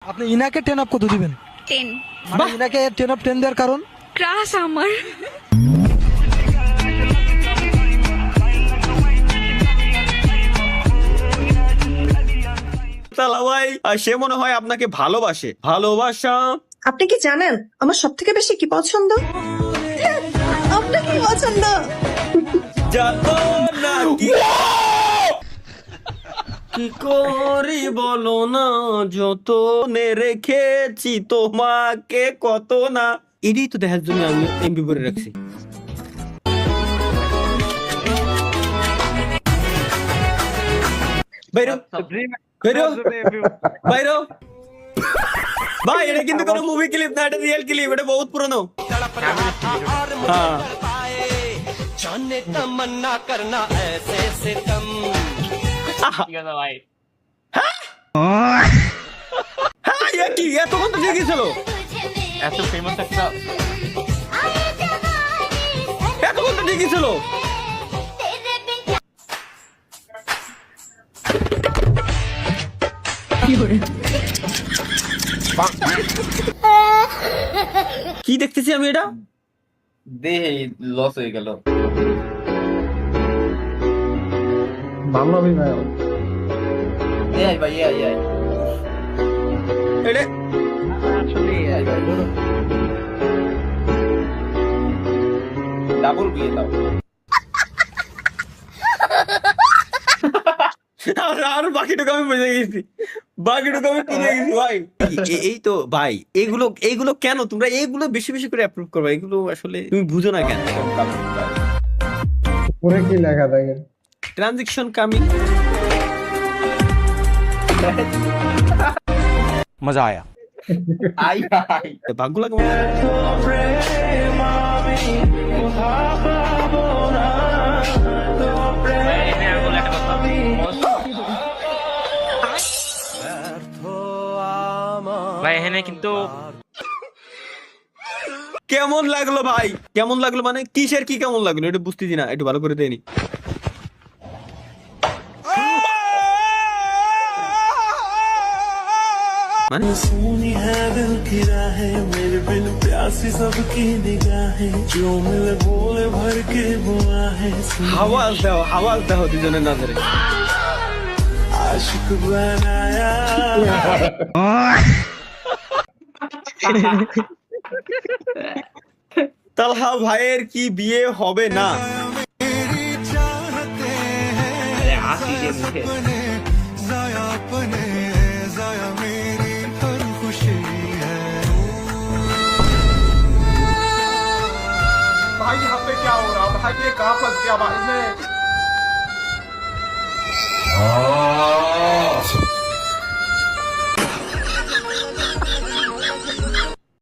আপনি ইনাকে 10 অফ কত দিবেন? 10। মানে ইনাকে 10 অফ 10 দেওয়ার কারণ? ক্রাশ আমার। ভাই সে মনে হয় আপনাকে ভালোবাসে। ভালোবাসা আপনি কি জানেন আমার সব থেকে বেশি কি পছন্দ? আপনার কি পছন্দ? জানো না কি করি বলো না, যতনে রেখেছি তোমাকে কত না। এটাই তো দেখার জন্য আমি এমবি করে রাখছি। বাইরো বাইরো বাইরো ভাই, এটা কিন্তু কোনো মুভি ক্লিপ না, এটা রিয়েল ক্লিপ, এটা বহুত পুরনো। হ্যাঁ तमन्ना करना ऐसे सितम ভাই হ্যাঁ, কি এতক্ষণ তো ঠিক ছিল, এত ফেমাস একটা এতক্ষণ তো ঠিকই ছিল। কি দেখতেছি আমি এটা? দেহে লস হয়ে গেল। ভালো অভিনয়। এআই ভাই এআই এটা আসলে এআই ভাই ডাবল বিয়ে দাও। আর বাকিটুকু আমি বুঝে গেছি, বাকিটুকু আমি বুঝে গেছি ভাই। এই তো ভাই, এগুলো কেন তোমরা এগুলো বেশি বেশি করে অ্যাপ্রুভ করবে? এগুলো আসলে তুমি বুঝো না কেন? উপরে কি লেখা থাকে? Transaction coming. मजा आया। আই আই ভাগগুলা কেমন? ভাই এখানে কিন্তু কেমন লাগলো ভাই? কেমন লাগলো মানে কিসের কি কেমন লাগলো এটা বুঝতেছি না, একটু ভালো করে দেয়নি। মানে सुनी है दिल की राहें मेरे बिन प्यासी सबकी निगाहें जो मिले बोले भर के बुआ है আওয়াজ দাও দুজনের নজরে। आशिक बनाया তালহা ভাইয়ের কি বিয়ে হবে না? হাসি যে মুখে जाया अपने जाया मेरी हर खुशी है। भाई यहाँ पे क्या हो रहा? भाई ये कहाँ फंस गया भाई मैं?